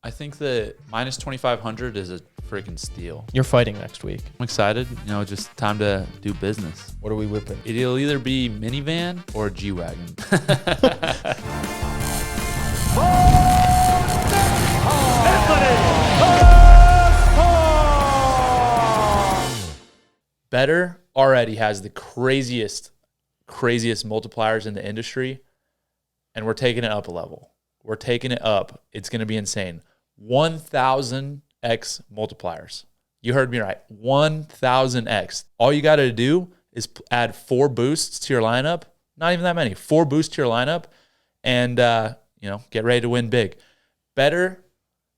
I think that minus 2,500 is a freaking steal. You're fighting next week. I'm excited. Just time to do business. What are we whipping? It'll either be minivan or G-Wagon. BETR already has the craziest multipliers in the industry, and we're taking it up a level. We're taking it up. It's going to be insane. 1,000x multipliers. You heard me right. 1,000x. All you got to do is add 4 boosts to your lineup. Not even that many. 4 boosts to your lineup, and get ready to win big. BETR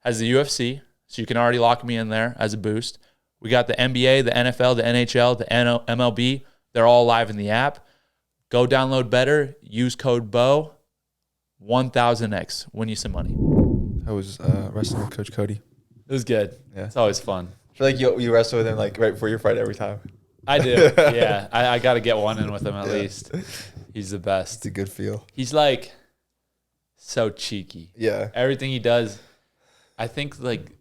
has the UFC, so you can already lock me in there as a boost. We got the NBA, the NFL, the NHL, the MLB. They're all live in the app. Go download BETR. Use code BO. 1,000x. Win you some money. I was wrestling with Coach Cody. It was good. Yeah. It's always fun. I feel like you wrestle with him like right before your fight every time. I do. Yeah. I got to get one in with him at least. He's the best. It's a good feel. He's like so cheeky. Yeah. Everything he does, I think like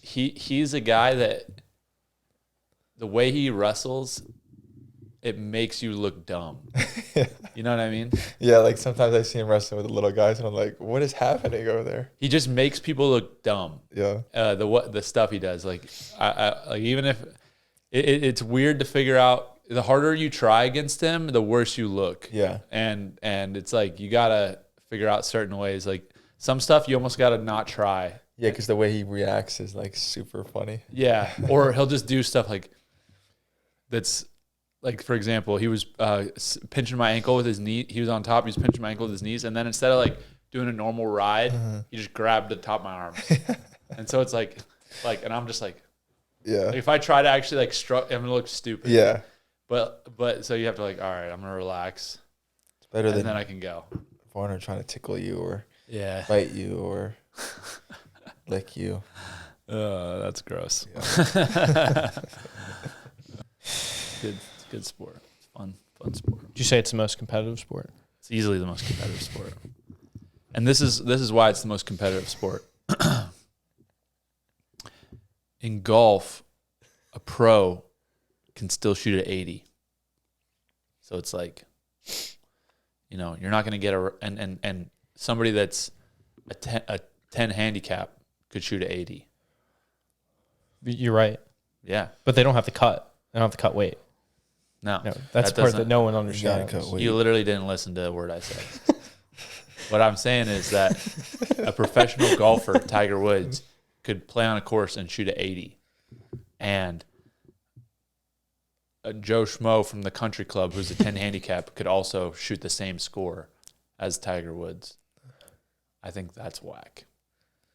he's a guy that the way he wrestles, it makes you look dumb. You know what I mean? Yeah, like sometimes I see him wrestling with the little guys and I'm like, what is happening over there? He just makes people look dumb. Yeah. The stuff he does, like even if it's weird to figure out. The harder you try against him, the worse you look. Yeah. And it's like you gotta figure out certain ways. Like some stuff you almost gotta not try. Yeah, because the way he reacts is like super funny. Yeah. Or he'll just do stuff like that's. Like, for example, he was pinching my ankle with his knee. He was on top. He was pinching my ankle with his knees. And then instead of, like, doing a normal ride, he just grabbed the top of my arm. And so it's like, and I'm just like, yeah. Like if I try to actually, like, I'm going to look stupid. Yeah. But so you have to, like, all right, I'm going to relax. It's better and than then I can go. Varner trying to tickle you or bite you or lick you. That's gross. Yeah. Good sport. It's fun sport. Did you say it's the most competitive sport? It's easily the most competitive sport. And this is why it's the most competitive sport. In golf, a pro can still shoot at 80. So it's like, you're not going to get and somebody that's a 10 handicap could shoot at 80. You're right. Yeah. But they don't have to cut. They don't have to cut weight. No, that's the part that no one understands. You literally didn't listen to a word I said. What I'm saying is that a professional golfer, Tiger Woods, could play on a course and shoot at 80. And a Joe Schmo from the country club who's a 10 handicap could also shoot the same score as Tiger Woods. I think that's whack.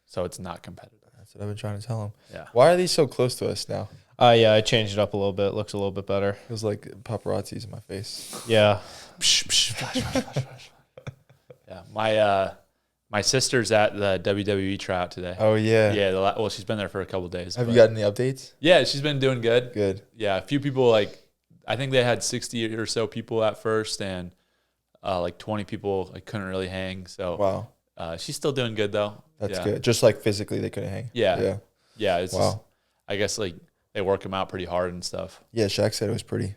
So it's not competitive. That's what I've been trying to tell him. Yeah. Why are these so close to us now? Yeah, I changed it up a little bit. It looks a little bit better. It was like paparazzi's in my face. Yeah. Yeah. My sister's at the WWE tryout today. Oh, yeah. Yeah. Well, she's been there for a couple of days. Have you gotten any updates? Yeah, she's been doing good. Good. Yeah, a few people, I think they had 60 or so people at first, and 20 people couldn't really hang. So wow. She's still doing good though. That's good. Just like physically they couldn't hang. Yeah. It's wow. just, I guess they work them out pretty hard and stuff. Yeah, Shaq said it was pretty.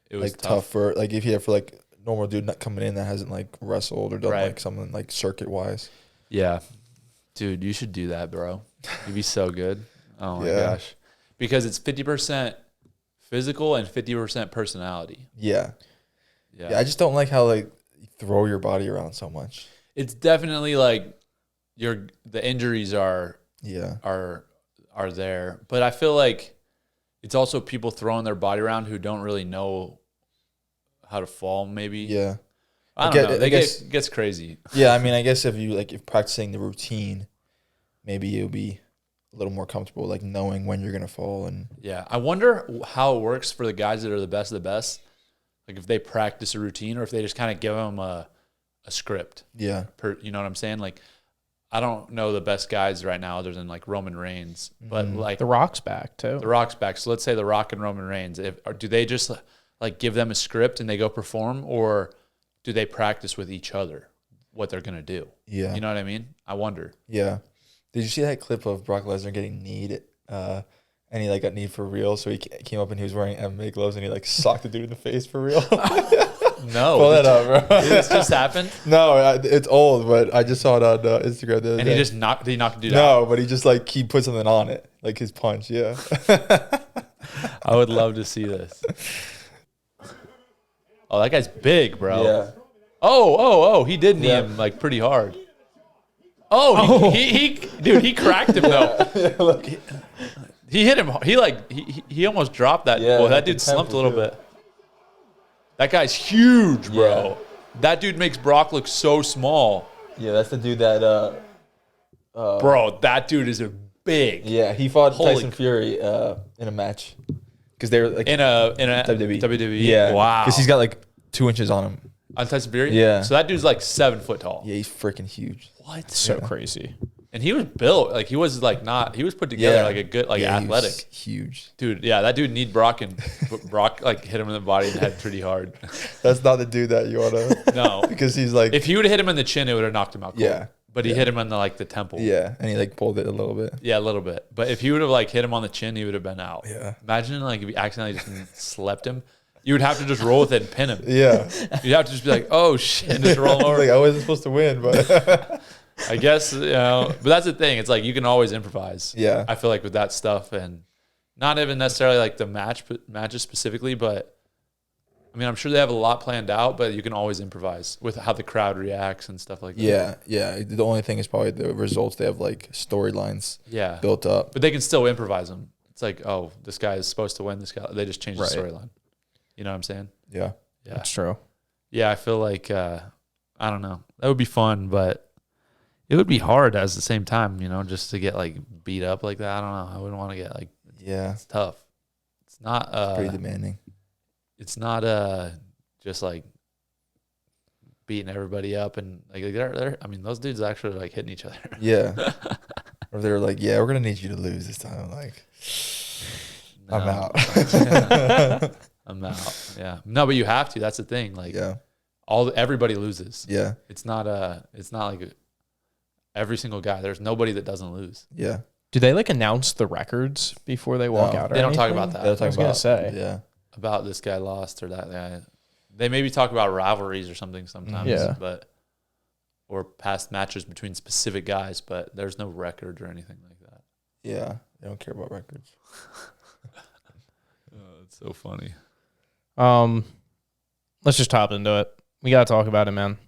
It was tough for if you have for normal dude not coming in that hasn't wrestled or done something circuit wise. Yeah, dude, you should do that, bro. You'd be so good. Oh my gosh, because it's 50% physical and 50% personality. Yeah. I just don't like how you throw your body around so much. It's definitely the injuries are there, but I feel like it's also people throwing their body around who don't really know how to fall. Maybe. Yeah. I don't know. It gets crazy. Yeah, I mean, I guess if practicing the routine, maybe you'll be a little more comfortable, knowing when you're gonna fall. And yeah, I wonder how it works for the guys that are the best of the best. If they practice a routine or if they just kind of give them a script. Yeah. You know what I'm saying? I don't know the best guys right now other than Roman Reigns, but The Rock's back too. The Rock's back. So let's say The Rock and Roman Reigns. Do they just give them a script and they go perform, or do they practice with each other what they're gonna do? Yeah. You know what I mean? I wonder. Yeah. Did you see that clip of Brock Lesnar getting kneed? And he like got kneed for real. So he came up and he was wearing MMA gloves and he like socked the dude in the face for real. No, Pull that up, bro. Did this just happened? No, it's old, but I just saw it on Instagram the other And day. he just knocked. Did he knock the dude out? No, but he just like he put something on it, like his punch. Yeah. I would love to see this. Oh, that guy's big, bro. Yeah. Oh, he did knee him like pretty hard. Oh, dude, he cracked him though. Yeah, look. He hit him. He almost dropped that. Yeah, Well, that like dude the slumped a temple, little too. bit. That guy's huge, bro. Yeah. That dude makes Brock look so small. Yeah, that's the dude that. Bro, that dude is a big. Yeah, he fought Holy Tyson Fury in a match because they were like In a WWE. WWE. Yeah, Wow. because he's got like 2 inches on him. On Tyson Fury. Yeah. So that dude's like 7 foot tall. Yeah, he's freaking huge. What? So crazy. And he was built like he was like not. He was put together Yeah, like a good like yeah, he was athletic huge. dude. Yeah, that dude need Brock and Brock like hit him in the body and head pretty hard. That's not the dude that you wanna. No, Because he's like. if he would have hit him in the chin, it would have knocked him out. Cold. Yeah. But he hit him in the like the temple. Yeah, and he like pulled it a little bit. Yeah, a little bit. But if he would have like hit him on the chin, he would have been out. Yeah. Imagine like if he accidentally just slept him. You would have to just roll with it and pin him. Yeah. You'd have to just be like, oh shit, and just roll him over. Like I wasn't supposed to win, but I guess, but that's the thing. It's like you can always improvise. Yeah. I feel like with that stuff, and not even necessarily like the matches specifically, but I mean, I'm sure they have a lot planned out, but you can always improvise with how the crowd reacts and stuff like that. yeah. The only thing is probably the results. They have like storylines Yeah. built up. But they can still improvise them. It's like, oh, this guy is supposed to win. This guy, they just changed the Right. storyline. You know what I'm saying? Yeah. Yeah. That's true. Yeah. I feel like, I don't know. That would be fun, but it would be hard at the same time, just to get like beat up like that. I don't know. I wouldn't want to get like, Yeah. it's tough. It's not, Pretty demanding. it's not just like beating everybody up and like they're I mean those dudes actually like hitting each other. Yeah. Or they're like, yeah, we're gonna need you to lose this time. Like, I'm No. out. I'm out. Yeah. No, but you have to. That's the thing. Like Yeah. everybody loses. Yeah. It's not like every single guy. There's nobody that doesn't lose. Yeah. Do they like announce the records before they walk No. out? Or They don't talk anything? about that. They'll talk I was gonna about say. Yeah. About this guy lost or that guy. They maybe talk about rivalries or something sometimes. Yeah. But or past matches between specific guys, but there's no record or anything like that. Yeah. They don't care about records. Oh, it's so funny. Let's just hop into it. We gotta talk about it, man.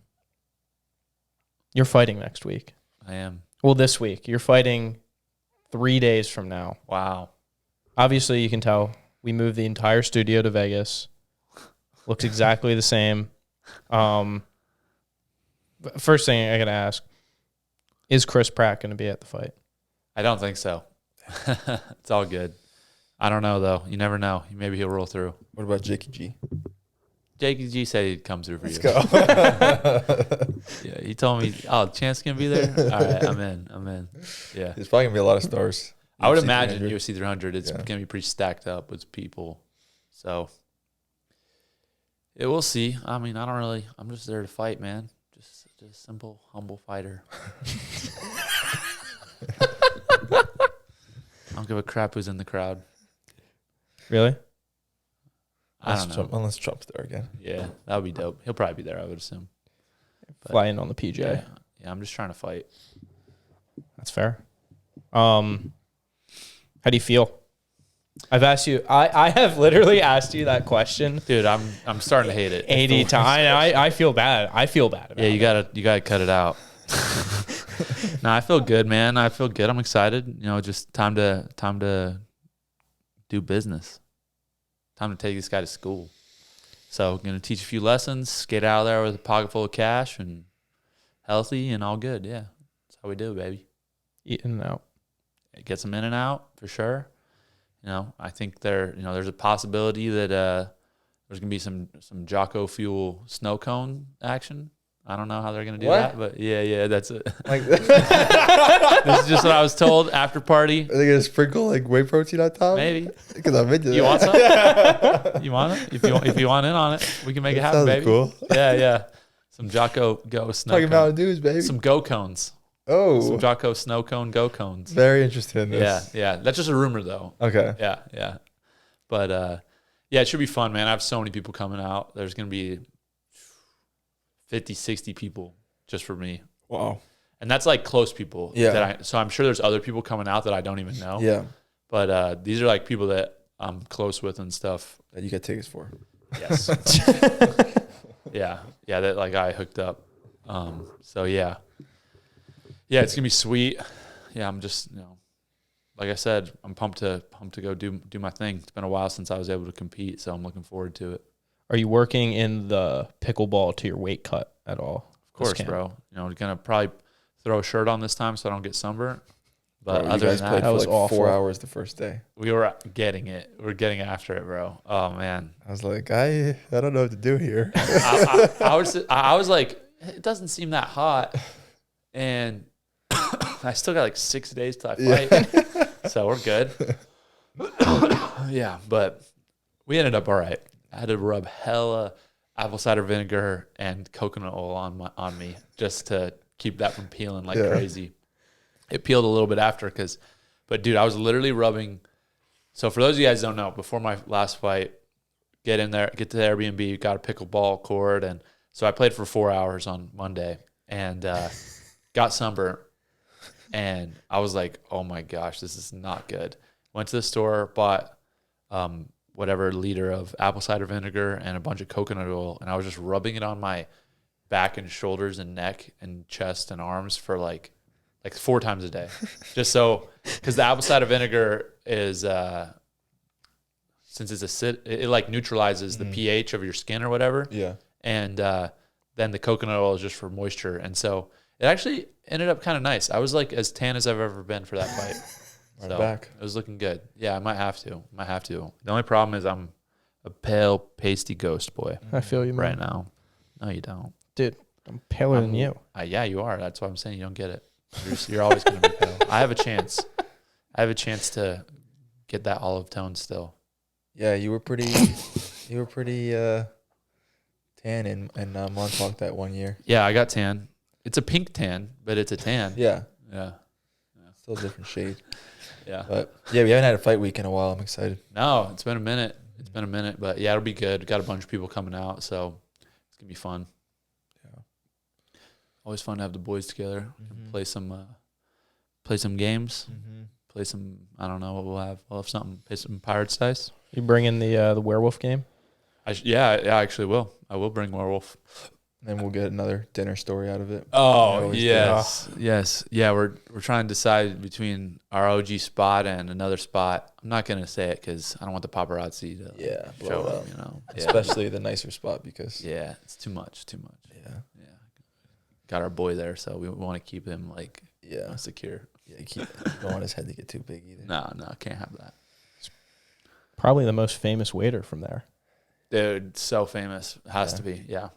You're fighting next week. I am. Well, this week. You're fighting 3 days from now. Wow. Obviously, you can tell we moved the entire studio to Vegas. Looks exactly the same. But first thing I gotta ask, is Chris Pratt going to be at the fight? I don't think so. It's all good. I don't know though. You never know. Maybe he'll roll through. What about Jakey G? Jakey G said he'd come through for Let's you. go. Yeah, he told me, "Oh, Chance gonna be there." All right, I'm in. Yeah, There's probably gonna be a lot of stars. I would UFC imagine 300. UFC 300. It's Yeah. gonna be pretty stacked up with people. So, we'll see. I mean, I'm just there to fight, man. Just a simple, humble fighter. I don't give a crap who's in the crowd. Really? I don't know. Unless Trump's there again. Yeah, that would be dope. He'll probably be there, I would assume. But, Fly in on the PJ. yeah, I'm just trying to fight. That's fair. How do you feel? I've asked you. I have literally asked you that question Dude, I'm starting to hate it. 80 times. I feel bad. I feel bad about Yeah, it. you gotta cut it out. No, I feel good, man. I feel good. I'm excited. Just time to do business. Time to take this guy to school. So gonna teach a few lessons, get out of there with a pocket full of cash and healthy and all good. Yeah. That's how we do it, baby. Eating out. It gets them in and out for sure. I think there's a possibility that there's gonna be some Jocko Fuel snow cone action. I don't know how they're gonna do What? that, but yeah, that's it. Like, This is just what I was told. After party, are they gonna sprinkle like whey protein on top? maybe. Because I'm into You want that. some? You want it? If you want in on it, we can make it happen, Sounds baby. cool. Yeah. Some Jocko Go snow Talking cone. Mountain Dews, baby. Some Go cones. Oh, Some Jocko snow cone go cones. very interested in Yeah, this. yeah. That's just a rumor though. Okay. Yeah, yeah. But yeah, it should be fun, man. I have so many people coming out. There's gonna be 50, 60 people just for me. Wow. And that's like close people. Yeah. So I'm sure there's other people coming out that I don't even know. Yeah. But these are like people that I'm close with and stuff. That you get tickets for. Yes. Yeah. Yeah. That like I hooked up. So yeah. Yeah, it's gonna be sweet. Yeah, I'm just, like I said, I'm pumped to go do my thing. It's been a while since I was able to compete, so I'm looking forward to it. Are you working in the pickleball to your weight cut at all? Of course, bro. Gonna probably throw a shirt on this time so I don't get sunburned. But Bro, other you guys than played that, for was like awful. 4 hours the first day. we were getting it. We're getting after it, bro. Oh man. I was like, I don't know what to do here. I was like, it doesn't seem that hot, and I still got like 6 days till I fight, so we're good. Yeah, but we ended up all right. I had to rub hella apple cider vinegar and coconut oil on me just to keep that from peeling like crazy. It peeled a little bit after but dude, I was literally rubbing. So for those of you guys who don't know, before my last fight, get in there, get to the Airbnb, got a pickleball court, and so I played for 4 hours on Monday and got sunburned. And I was like, oh my gosh, this is not good. Went to the store, bought whatever liter of apple cider vinegar and a bunch of coconut oil, and I was just rubbing it on my back and shoulders and neck and chest and arms for like 4 times a day. Just so, because the apple cider vinegar is, since it's it like neutralizes the pH of your skin or whatever. Yeah. And then the coconut oil is just for moisture. And so it actually ended up kind of nice. I was like as tan as I've ever been for that fight. Right So back. it was looking good. Yeah, I might have to. The only problem is I'm a pale, pasty ghost boy I feel you, man. right now. No, you don't. Dude, I'm paler than you. Yeah, you are. That's why I'm saying you don't get it. You're always going to be pale. I have a chance. To get that olive tone still. Yeah, you were pretty tan in Montauk that 1 year. Yeah, I got tan. It's a pink tan, but it's a tan. Yeah. Yeah. Still a different shade. Yeah. But yeah, we haven't had a fight week in a while. I'm excited. No, it's been a minute. But yeah, it'll be good. Got a bunch of people coming out, so it's gonna be fun. Yeah. Always fun to have the boys together. Play some games. Play some. I don't know what we'll have. We'll have something. Play some Pirates dice. You bring in the werewolf game? I actually will. I will bring werewolf. Then we'll get another dinner story out of it. Oh yes. Yeah, we're trying to decide between our OG spot and another spot. I'm not gonna say it because I don't want the paparazzi to show blow up. it up. Yeah. Especially the nicer spot because It's too much. yeah. Got our boy there, so we want to keep him Yeah. secure. Yeah, you don't want his head to get too big either. No, can't have that. Probably the most famous waiter from there. Dude, so famous. Has to be. Yeah.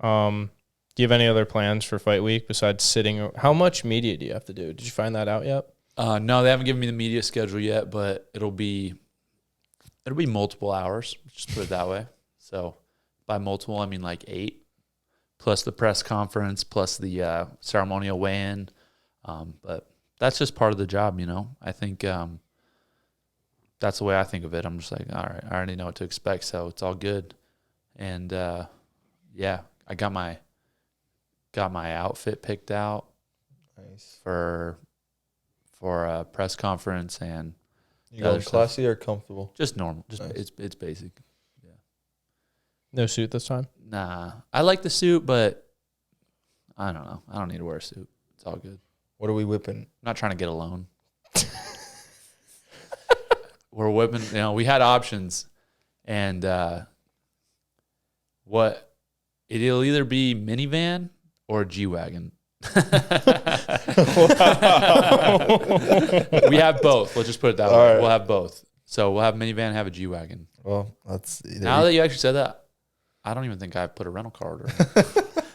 Do you have any other plans for fight week besides sitting? How much media do you have to do? Did you find that out yet? No, they haven't given me the media schedule yet, but it'll be multiple hours. Just put it that way. So by multiple, I mean like 8, plus the press conference, plus the ceremonial weigh-in. But that's just part of the job, I think that's the way I think of it. I'm just like, all right, I already know what to expect, so it's all good. And yeah, I got my outfit picked out. Nice. For a press conference and You going classy or comfortable? just normal. Just Nice. it's basic. No suit this time? Nah, I like the suit, but I don't know. I don't need to wear a suit. It's all good. What are we whipping? I'm not trying to get a loan. We're whipping. We had options, and it'll either be minivan or G-Wagon. We have both. Let's just put it that way. right. We'll have both. So we'll have minivan, have a G-Wagon. Well, that's Now that you actually said that, I don't even think I've put a rental car order in.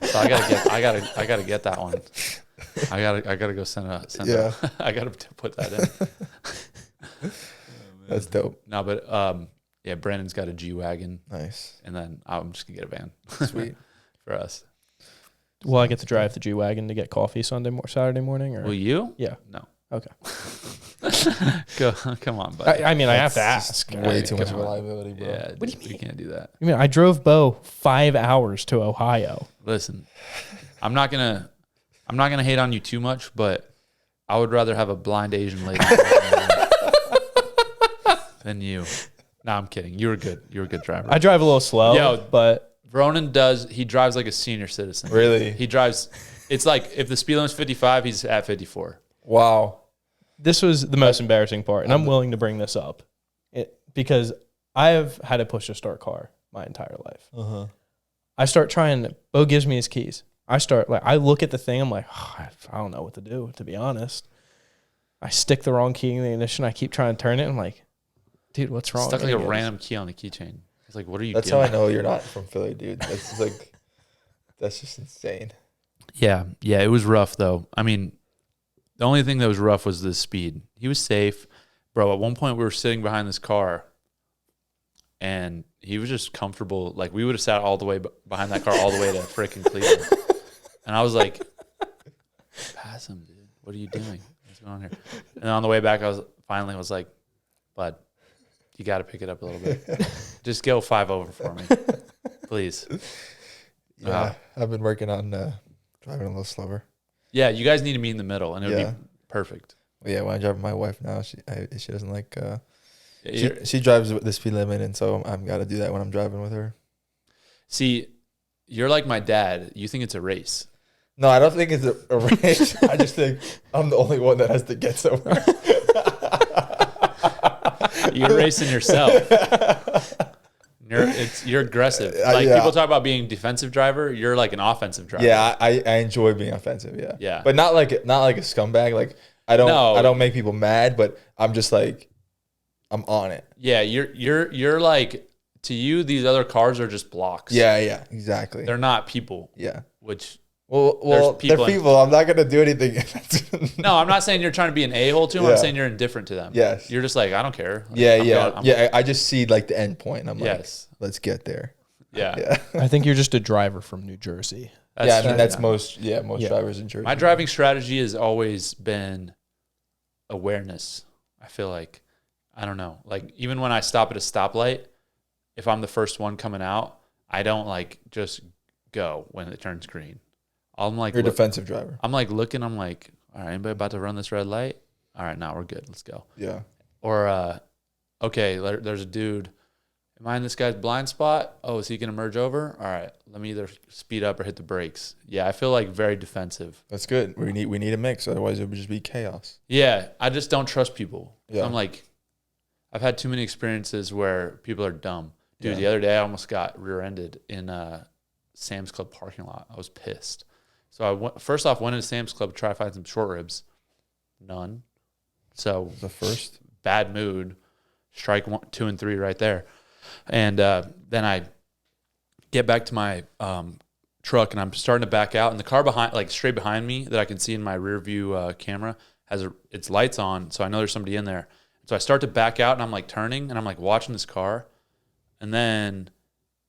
So I gotta get that one. I gotta go send Yeah. I gotta put that in. That's dope. No, but yeah, Brandon's got a G-Wagon, Nice. and then I'm just gonna get a van. Sweet. For us. Will I get to drive the G-Wagon to get coffee Saturday morning? Or? Will you? Yeah. No. Okay. Come on, buddy. I mean, I have to That's ask. Way too much Come on. reliability, bro. Yeah, What do you we mean? can't do that. I mean, I drove Bo 5 hours to Ohio. Listen, I'm not gonna hate on you too much, but I would rather have a blind Asian lady than you. No, I'm kidding. You were good. You're a good driver. I drive a little slow, Yo, but Ronan he drives like a senior citizen. Really? He drives, it's like if the speed limit's 55, he's at 54. Wow. this was the most embarrassing part, and I'm willing to bring this up because I have had a push-to-start car my entire life. Uh-huh. I start trying. Bo gives me his keys. I look at the thing. I'm like, oh, I don't know what to do, to be honest. I stick the wrong key in the ignition. I keep trying to turn it. I'm like, dude, what's wrong? Stuck like a random key on the keychain. It's like, what are you That's doing? how I know you're not from Philly, dude. That's just like, that's just insane. Yeah, it was rough though. I mean, the only thing that was rough was the speed. He was safe, bro. At one point, we were sitting behind this car, and he was just comfortable. Like we would have sat all the way behind that car all the way to freaking Cleveland, and I was like, "Pass him, dude. What are you doing? What's going on here?" And on the way back, I was like, "Bud, you got to pick it up a little bit. Just go 5 over for me, please." Yeah, I've been working on driving a little slower. Yeah, you guys need to meet in the middle, and it would be perfect. Well, yeah, when I drive with my wife now, she doesn't like. She drives the speed limit, and so I've got to do that when I'm driving with her. See, you're like my dad. You think it's a race. No, I don't think it's a race. I just think I'm the only one that has to get somewhere. You're racing yourself. You're aggressive. Like people talk about being defensive driver. You're like an offensive driver. Yeah, I enjoy being offensive. Yeah, Yeah, but not like a scumbag. Like I don't make people mad, but I'm just like I'm on it. Yeah, you're like, to you, these other cars are just blocks. Yeah, exactly. They're not people. Yeah. Which Well, they're people. I'm not gonna do anything. No, I'm not saying you're trying to be an a-hole to them. I'm saying you're indifferent to them. Yes. You're just like, I don't care. Like, Yeah. I just see like the end point. And I'm like, let's get there. Yeah. I think you're just a driver from New Jersey. That's most drivers in Jersey. My driving strategy has always been awareness. I feel like, I don't know, like even when I stop at a stoplight, if I'm the first one coming out, I don't like just go when it turns green. I'm like, you're a defensive driver. I'm like looking, I'm like, all right, anybody about to run this red light? All right, now we're good. Let's go. Yeah. Or, okay, there's a dude. Am I in this guy's blind spot? Oh, is he going to merge over? All right, let me either speed up or hit the brakes. Yeah, I feel like very defensive. That's good. We need a mix. Otherwise, it would just be chaos. Yeah, I just don't trust people. Yeah. I'm like, I've had too many experiences where people are dumb. Dude, the other day I almost got rear-ended in Sam's Club parking lot. I was pissed. So I went into Sam's Club to try to find some short ribs. None. So The first. bad mood. Strike 1, 2, and 3 right there. And then I get back to my truck, and I'm starting to back out. And the car behind, like straight behind me, that I can see in my rear view camera, has its lights on, so I know there's somebody in there. So I start to back out, and I'm like turning, and I'm like watching this car, and then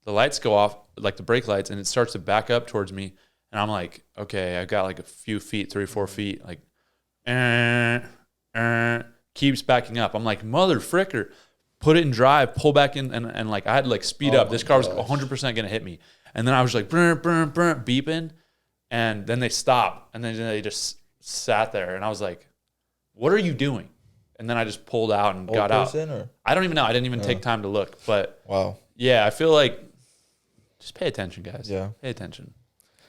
the lights go off, like the brake lights, and it starts to back up towards me. And I'm like, okay, I've got like a few feet, 3 or 4 feet, like, keeps backing up. I'm like, mother fricker, put it in drive, pull back in, and like I had to like speed up. This car was 100% going to hit me. And then I was like, beeping, and then they stopped, and then they just sat there, and I was like, what are you doing? And then I just pulled out and got out. Or? I don't even know. I didn't even take time to look. But wow. Yeah, I feel like just pay attention, guys. Yeah. Pay attention.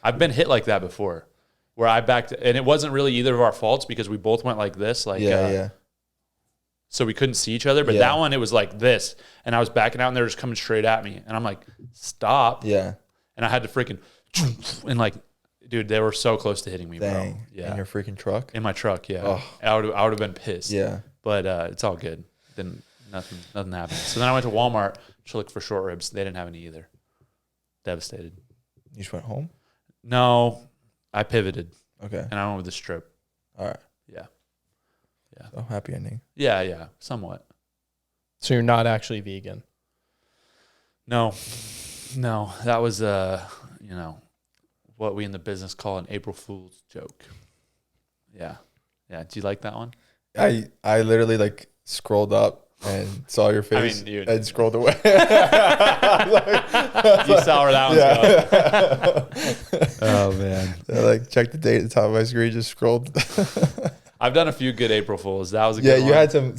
I've been hit like that before, where I backed, and it wasn't really either of our faults because we both went like this. Like, so we couldn't see each other. But that one, it was like this. And I was backing out, and they were just coming straight at me. And I'm like, stop. Yeah. And I had to freaking, and like, dude, they were so close to hitting me, Dang. bro. Yeah. In your freaking truck? In my truck, yeah. Oh. I would have been pissed. Yeah. But it's all good. Then nothing happened. So then I went to Walmart to look for short ribs. They didn't have any either. Devastated. You just went home? No, I pivoted. Okay. And I went with the strip. All right. Yeah. So happy ending. Yeah, somewhat. So you're not actually vegan? No, that was what we in the business call an April Fool's joke. Yeah. Yeah. Do you like that one? I literally like scrolled up and saw your face dude. and scrolled away. You saw where that one's going. Oh, man. I like checked the date at the top of my screen, just scrolled. I've done a few good April Fools. That was a good one. You had some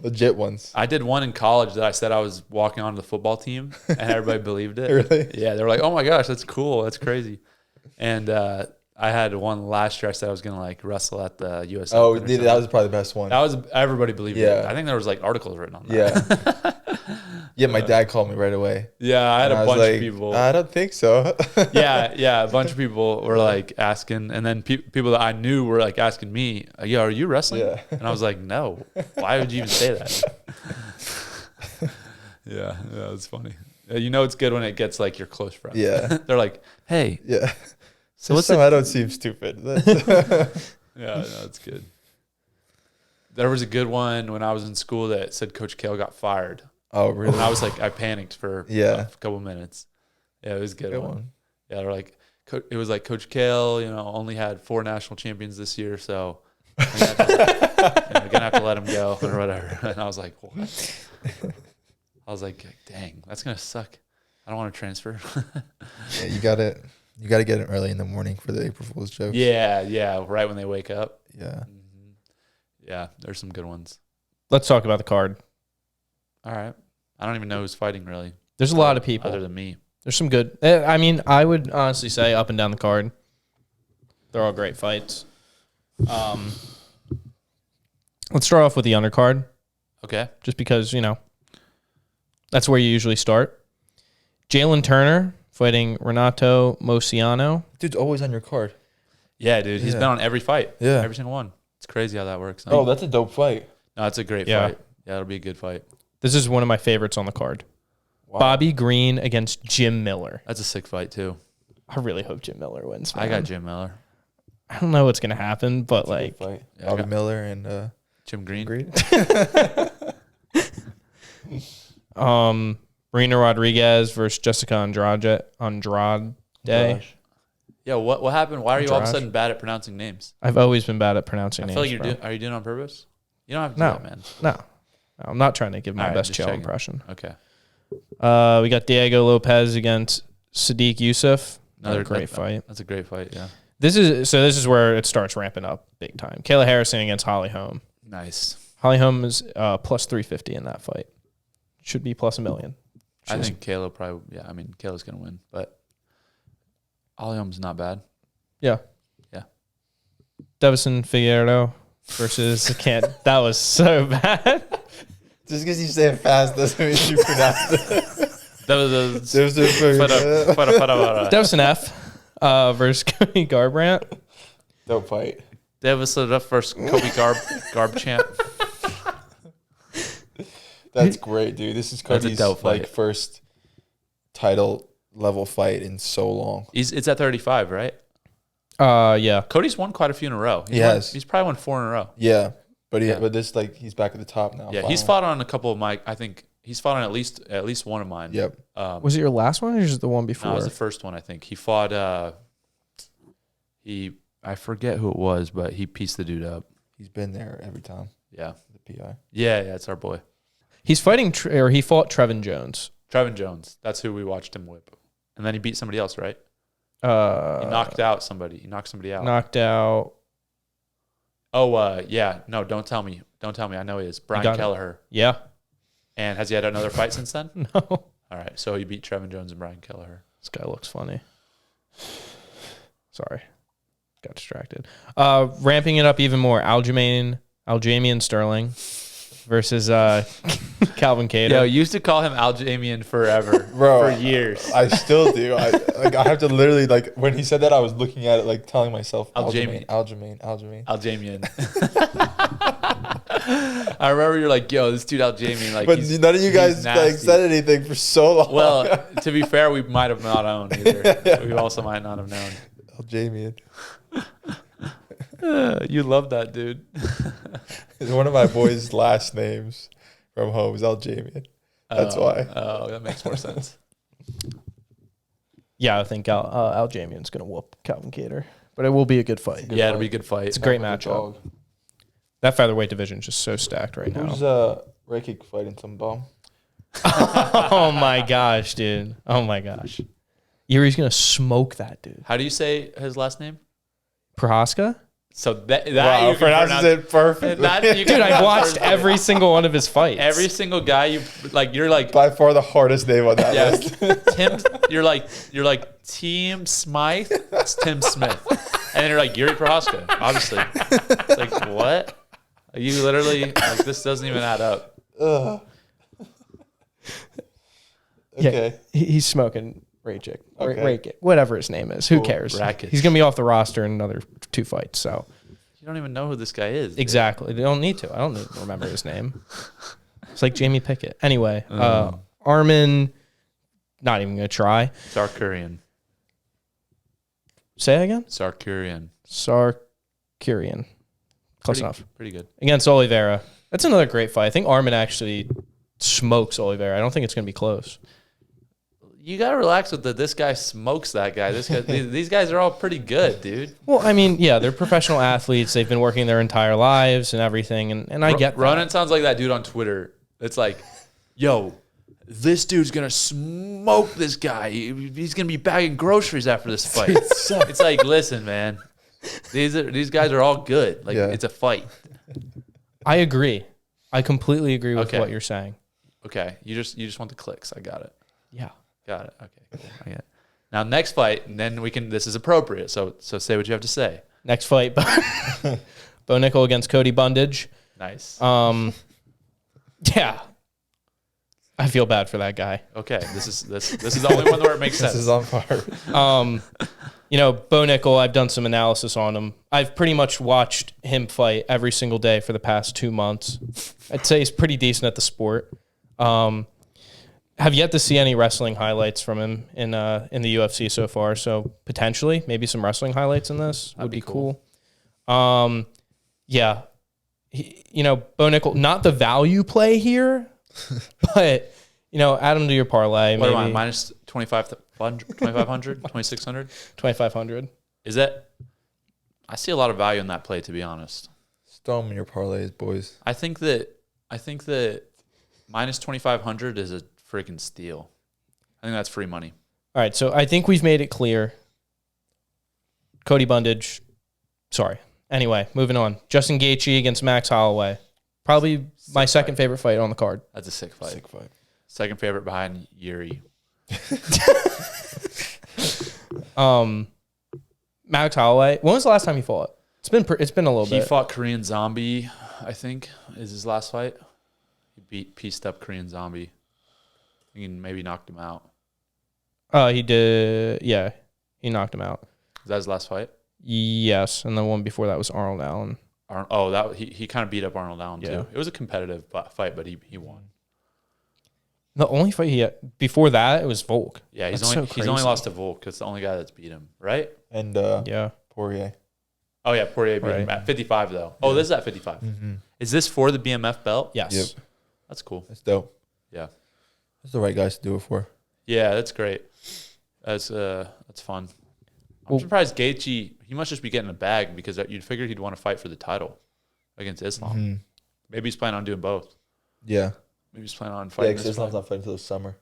legit ones. I did one in college that I said I was walking onto the football team, and everybody believed it. Really? Yeah, they were like, "Oh my gosh, that's cool. That's crazy." And I had one last year. I said I was gonna like wrestle at the UFC. Oh, that was probably the best one. That was everybody believed it. Yeah. I think there was like articles written on that. Yeah, my dad called me right away. Yeah, I had a bunch of people. I don't think so. yeah, a bunch of people were like asking, and then people that I knew were like asking me, "Yo, are you wrestling?" Yeah. And I was like, "No. Why would you even say that?" Yeah, it's funny. You know, it's good when it gets like your close friends. Yeah. They're like, "Hey, Yeah. so what's I don't seem stupid. Yeah, no, it's good. There was a good one when I was in school that said Coach Kale got fired. Oh, really? And I was like, I panicked for a couple minutes. Yeah, it was a good one. Yeah, they're like, it was like Coach Kale, only had 4 national champions this year, so you're gonna have to let him go or whatever. And I was like, what? I was like, dang, that's gonna suck. I don't want to transfer. Yeah, you gotta get it early in the morning for the April Fool's jokes. Yeah, right when they wake up. Yeah. Mm-hmm. Yeah, there's some good ones. Let's talk about the card. All right. I don't even know who's fighting really. There's a lot of people other than me. There's some good. I mean, I would honestly say up and down the card, they're all great fights. Let's start off with the undercard. Okay. Just because, that's where you usually start. Jalen Turner fighting Renato Moiciano. Dude's always on your card. Yeah, dude. He's been on every fight. Yeah. Every single one. It's crazy how that works. Oh, that's a dope fight. No, it's a great fight. Yeah, it'll be a good fight. This is one of my favorites on the card. Wow. Bobby Green against Jim Miller. That's a sick fight, too. I really hope Jim Miller wins, man. I got Jim Miller. I don't know what's going to happen, but that's like... Bobby Miller and... Jim Green. Marina Rodriguez versus Jessica Andrade. Yeah, what happened? Why are you all of a sudden bad at pronouncing names? I've always been bad at pronouncing names. I feel like are you doing it on purpose? You don't have to do that, man. No. I'm not trying to give my best Chael impression. Okay. We got Diego Lopez against Sadiq Youssef. Another great fight. That's a great fight, yeah. This is where it starts ramping up big time. Kayla Harrison against Holly Holm. Nice. Holly Holm is plus 350 in that fight. Should be plus $1 million. I think Kayla probably, Kayla's going to win, but Holly Holm's not bad. Yeah. Yeah. Davison Figueiredo versus that was so bad. Just because you say it fast doesn't mean you pronounce it. Davison F versus Cody Garbrandt. Dope fight. Davison F versus Cody Garbchamp. That's great, dude. This is Cody's first title level fight in so long. It's at 35, right? Yeah. Cody's won quite a few in a row. He's probably won 4 in a row. Yeah, but he's back at the top now. Yeah, he's fought on a couple of my. I think he's fought on at least one of mine. Yep. Was it your last one or is it the one before? No, it was the first one. I think he fought. I forget who it was, but he pieced the dude up. He's been there every time. Yeah. The PI. Yeah, it's our boy. He's fighting, he fought Trevin Jones. Trevin Jones. That's who we watched him whip. And then he beat somebody else, right? He knocked out somebody. He knocked somebody out. Knocked out. Oh, yeah. No, don't tell me. Don't tell me. I know he is. Brian Kelleher. Yeah. And has he had another fight since then? No. All right. So he beat Trevin Jones and Brian Kelleher. This guy looks funny. Sorry. Got distracted. Ramping it up even more. Aljamain Sterling versus Calvin Kattar. Yo, you used to call him Aljamain forever. Bro, for years. I still do. I have to literally, when he said that, I was looking at it, telling myself, Aljamain. I remember you're like, yo, this dude Aljamain. But none of you guys said anything for so long. Well, to be fair, we might have not known either. We also might not have known. Aljamain. You love that dude. It's one of my boys' last names from home is Aljamain. That's why. Oh, that makes more sense. Yeah, I think Aljamain's going to whoop Calvin Kattar. But it will be a good fight. Yeah, it'll be a good fight. It's a great matchup. That featherweight division is just so stacked right now. Who's Rakik fighting some bum? Oh my gosh, dude. Oh my gosh. Yuri's going to smoke that dude. How do you say his last name? Prohaska? So that Wow, you can pronounce it perfect. That you Dude, can I've pronounce watched perfectly. every single one of his fights. Every single guy you're like By far the hardest name on that yeah, list. Tim. You're like Team Smythe. It's Tim Smith, and then you're like Yuri Prohaska. Obviously, it's like what? You literally like this doesn't even add up. Ugh. Yeah, Okay. he's smoking Rakic. Okay. Rakic, whatever his name is. Who Cool. cares? Rakic. He's going to be off the roster in another 2 fights. So You don't even know who this guy is. exactly. They don't need to. I don't need to remember his name. It's like Jamie Pickett. Anyway, Armin, not even going to try. Sarkurian. Say it again? Sarkurian. Sarkurian. Close enough. Pretty good. Against Oliveira. That's another great fight. I think Armin actually smokes Oliveira. I don't think it's going to be close. You gotta relax with this guy smokes that guy. This guy, these guys are all pretty good, dude. Well, I mean, yeah, they're professional athletes. They've been working their entire lives and everything, and I get that. Ronan sounds like that dude on Twitter. It's like, yo, this dude's gonna smoke this guy. He's gonna be bagging groceries after this fight. It's like, listen, man, these guys are all good. Like, it's a fight. I agree. I completely agree with Okay. what you're saying. Okay, you just want the clicks. I got it. Yeah. Got it. Okay, cool. I get it. Now next fight, and then we can. This is appropriate. So say what you have to say. Next fight, Bo Nickal against Cody Bundage. Nice. Yeah. I feel bad for that guy. Okay, this is the only one where it makes sense. This is on fire. Bo Nickal, I've done some analysis on him. I've pretty much watched him fight every single day for the past 2 months. I'd say he's pretty decent at the sport. Have yet to see any wrestling highlights from him in the UFC so far. So potentially, maybe some wrestling highlights in this would be cool. Yeah, Bo Nickal, not the value play here, but add him to your parlay. What maybe am I, minus 2,500, 2,600? 2,500. Is that? I see a lot of value in that play, to be honest. Throw them in your parlays, boys. I think that minus 2,500 is a freaking steal. I think that's free money. All right, so I think we've made it clear. Cody Bundage. Sorry. Anyway, moving on. Justin Gaethje against Max Holloway. Probably my second favorite fight on the card. That's a sick fight. Sick fight. Second favorite behind Yuri. Max Holloway. When was the last time he fought? It's been a little bit. He fought Korean Zombie, I think, is his last fight. He pieced up Korean Zombie. He maybe knocked him out. He did. Yeah, he knocked him out. Is that his last fight? Yes, and the one before that was Arnold Allen. He kind of beat up Arnold Allen too. It was a competitive fight, but he won. The only fight he had before that, it was Volk. Yeah, he's That's only lost to Volk. It's the only guy that's beat him, right? And Poirier. Oh yeah, Poirier beat him at 55 though. Oh, this is at 55. Mm-hmm. Is this for the BMF belt? Yes. Yep. That's cool. That's dope. Yeah. That's the right guys to do it for. Yeah, that's great. That's fun. I'm surprised Gaethje, he must just be getting a bag because you'd figured he'd want to fight for the title against Islam. Mm-hmm. Maybe he's planning on doing both. Yeah. Maybe he's planning on Yeah, fighting because this Islam's fight. not fighting until the summer.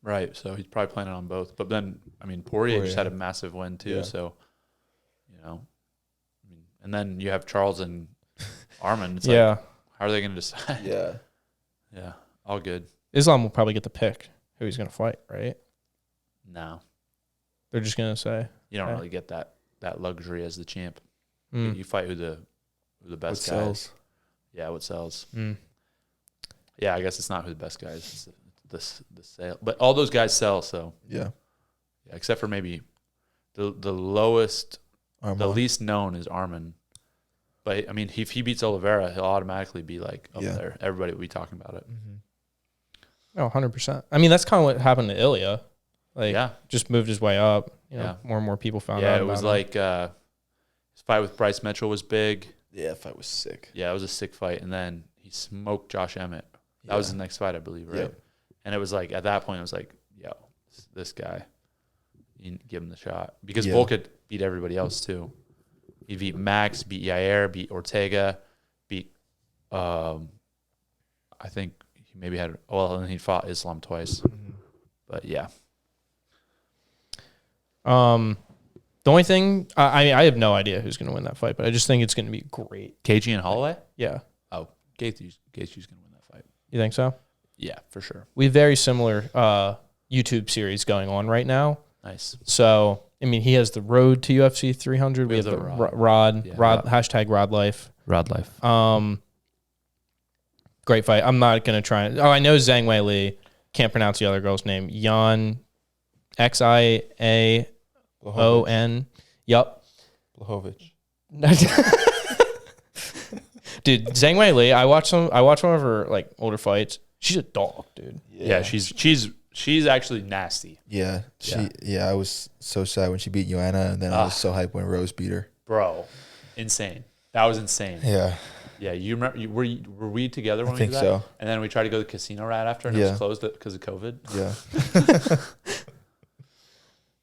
Right, so he's probably planning on both. But then, Poirier just had a massive win too, so, and then you have Charles and Armin. It's like, how are they going to decide? Yeah. Yeah, all good. Islam will probably get to pick who he's going to fight, right? No. They're just going to say. You don't really get that luxury as the champ. Mm. You fight who the best What guy sells. is. Yeah, what sells. Mm. Yeah, I guess it's not who the best guy is. It's the sale. But all those guys sell, so. Yeah. Yeah, except for maybe the lowest, the least known is Armin. But, if he beats Oliveira, he'll automatically be, up there. Everybody will be talking about it. Mm-hmm. Oh, 100%. That's kind of what happened to Ilya. Just moved his way up. More and more people found out. Yeah, it was his fight with Bryce Mitchell was big. Yeah, that fight was sick. Yeah, it was a sick fight. And then he smoked Josh Emmett. That was the next fight, I believe, right? Yep. And it was at that point, it was yo, this guy. you give him the shot because Yeah. Volk could beat everybody else too. He beat Max, beat Yair, beat Ortega, beat. I think he maybe had. Well, and he fought Islam twice, but yeah. The only thing I have no idea who's going to win that fight, but I just think it's going to be great. Gaethje and Holloway. Yeah, Oh, Gaethje's going to win that fight. you think so? Yeah, for sure. We have very similar YouTube series going on right now. Nice. So I mean, he has the road to UFC 300. We have the Rod. Yeah, Rod. Hashtag Rod Life. Rod Life. Great fight. I'm not gonna try. Oh, I know Zhang Wei Li. Can't pronounce the other girl's name. Yan, Xiaon. Yup. Blachowicz. Dude, Zhang Wei Li. I watched one of her like older fights. She's a dog, dude. Yeah, she's actually nasty. Yeah, I was so sad when she beat Joanna, and then I was so hyped when Rose beat her. Bro, insane. That was insane. Yeah. Yeah, you remember? Were we together when I we think did that? so. And then we tried to go to the casino right after, and it was closed because of COVID. Yeah.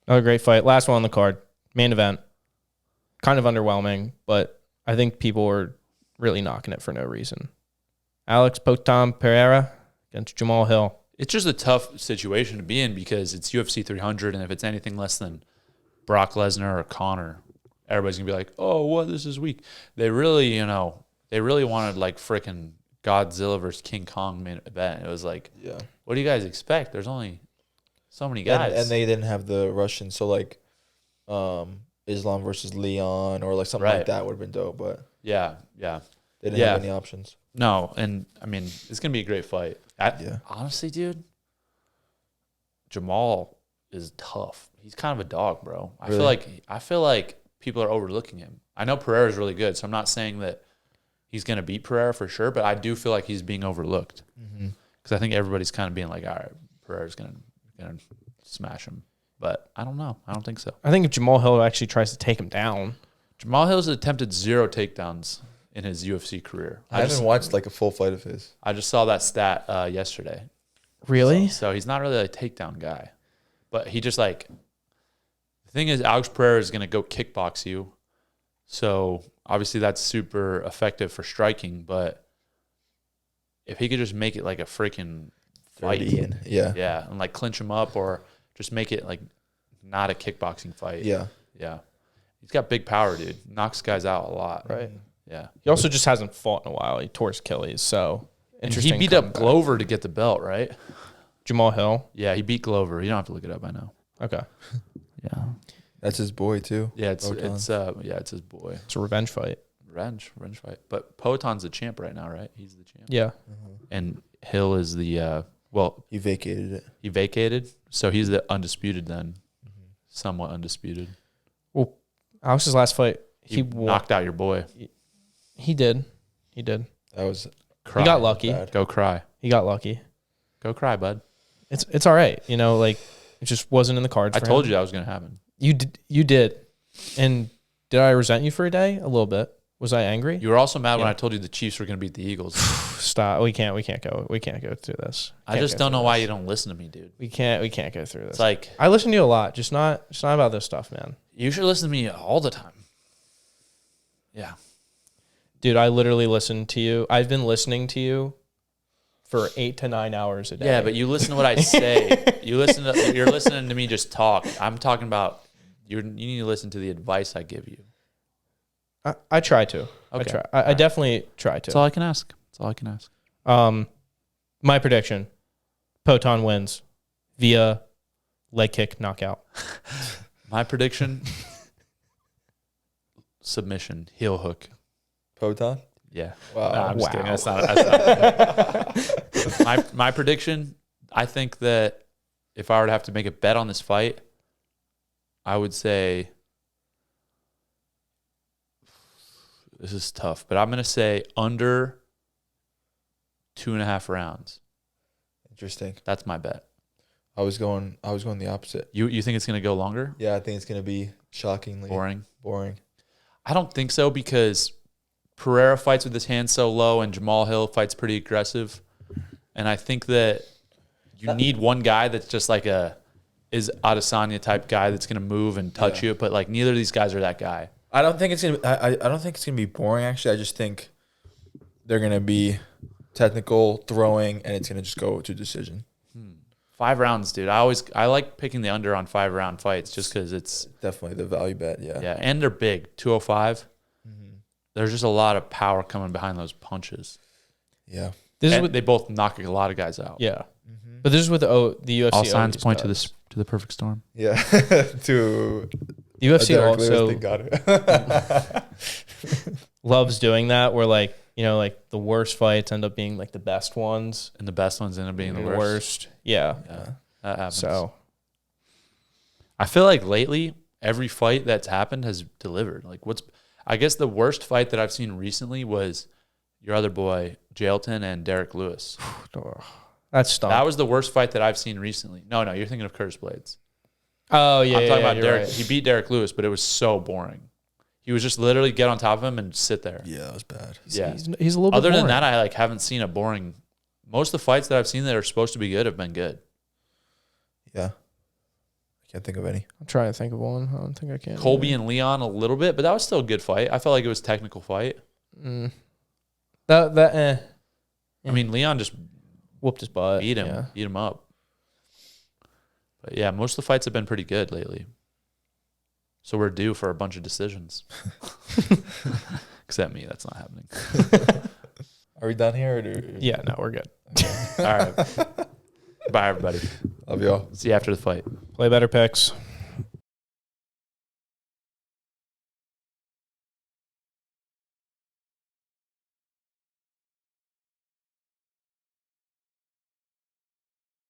Another great fight. Last one on the card. Main event. Kind of underwhelming, but I think people were really knocking it for no reason. Alex Potam Pereira against Jamahal Hill. It's just a tough situation to be in because it's UFC 300, and if it's anything less than Brock Lesnar or Conor, everybody's gonna be like, "Oh, what? This is weak." They really, wanted like freaking Godzilla versus King Kong main event. It was like, Yeah. what do you guys expect? There's only so many guys, And they didn't have the Russian, so like, Islam versus Leon or like something like that would have been dope, but yeah, they didn't have any options. no, and I mean it's gonna be a great fight. Honestly, dude, Jamal is tough. He's kind of a dog, bro. Really? I feel like people are overlooking him. I know Pereira is really good, so I'm not saying that he's gonna beat Pereira for sure, but I do feel like he's being overlooked because I think everybody's kind of being like, all right, Pereira's gonna smash him, but I don't know. I don't think so. I think if Jamahal Hill actually tries to take him down. Jamahal Hill's attempted 0 takedowns in his UFC career. I haven't watched like a full fight of his. I just saw that stat yesterday. Really? So he's not really a takedown guy, but he just like, the thing is, Alex Pereira is going to go kickbox you. So obviously that's super effective for striking, but if he could just make it like a freaking fight, yeah, and like clinch him up or just make it like not a kickboxing fight. Yeah. He's got big power, dude. Knocks guys out a lot. Right. Yeah. He also just hasn't fought in a while. He tore his Achilles, so interesting. He beat up Glover to get the belt, right? Jamahal Hill. Yeah, he beat Glover. You don't have to look it up. I know. Okay. Yeah. That's his boy too. Yeah, it's his boy. It's a revenge fight. Revenge fight. But Poetan's the champ right now, right? He's the champ. Yeah. And Hill is the he vacated it. He vacated, so he's the undisputed then, somewhat undisputed. Well, Alex's last fight, he knocked out your boy. He did. That was. Cry. He got lucky. Bad. Go cry. He got lucky. Go cry, bud. It's all right. Like it just wasn't in the cards. I told you that was gonna happen. You did. And did I resent you for a day? A little bit. Was I angry? You were also mad when I told you the Chiefs were gonna beat the Eagles. Stop. We can't go through this. I just don't know why you don't listen to me, dude. We can't go through this. It's like I listen to you a lot, just not about this stuff, man. You should listen to me all the time. Yeah. Dude, I literally listen to you. I've been listening to you for 8 to 9 hours a day. Yeah, but you listen to what I say. You're listening to me just talk. I'm talking about you need to listen to the advice I give you. I try to. Okay. I definitely try to. That's all I can ask. My prediction: Potan wins via leg kick knockout. My prediction: submission, heel hook. Potan? Yeah. Wow. Nah, I'm just kidding. That's not my prediction. I think that if I were to have to make a bet on this fight, I would say this is tough, but I'm going to say under 2.5 rounds. Interesting. That's my bet. I was going the opposite. You think it's going to go longer? Yeah, I think it's going to be shockingly boring. I don't think so because Pereira fights with his hands so low and Jamahal Hill fights pretty aggressive. And I think that you need one guy that's just like a is Adesanya type guy that's going to move and touch you, but like neither of these guys are that guy. I don't think it's gonna. I don't think it's gonna be boring. Actually, I just think they're gonna be technical throwing, and it's gonna just go to decision. 5 rounds, dude. I like picking the under on 5-round fights just because it's Definitely the value bet. yeah, and they're big. 205. There's just a lot of power coming behind those punches. Yeah. This is And what they both knock a lot of guys out. yeah. But this is what the UFC. All signs always point to does. this to the perfect storm. Yeah. To The UFC Derek Lewis, also they got it. loves doing that, where like like the worst fights end up being like the best ones. And the best ones end up being the worst. Yeah. Yeah, that happens. So I feel like lately every fight that's happened has delivered. Like I guess the worst fight that I've seen recently was your other boy Jailton and Derek Lewis. that's stunk. That was the worst fight that I've seen recently. No, you're thinking of Curtis Blades. Oh yeah, I'm talking about you're Derek. right. He beat Derek Lewis, but it was so boring. He was just literally get on top of him and sit there. Yeah, that was bad. Yeah. He's a little bit Other than boring. that, I like haven't seen a boring. Most of the fights that I've seen that are supposed to be good have been good. Yeah. I can't think of any. I'm trying to think of one. I don't think I can. Colby and Leon a little bit, but that was still a good fight. I felt like it was a technical fight. That I mean, Leon just whooped his butt. beat him, Yeah. beat him up. But yeah, most of the fights have been pretty good lately. So we're due for a bunch of decisions. Except me, that's not happening. Are we done here? Or Yeah, no, we're good. All right. Bye, everybody. Love y'all. See you after the fight. Play better picks.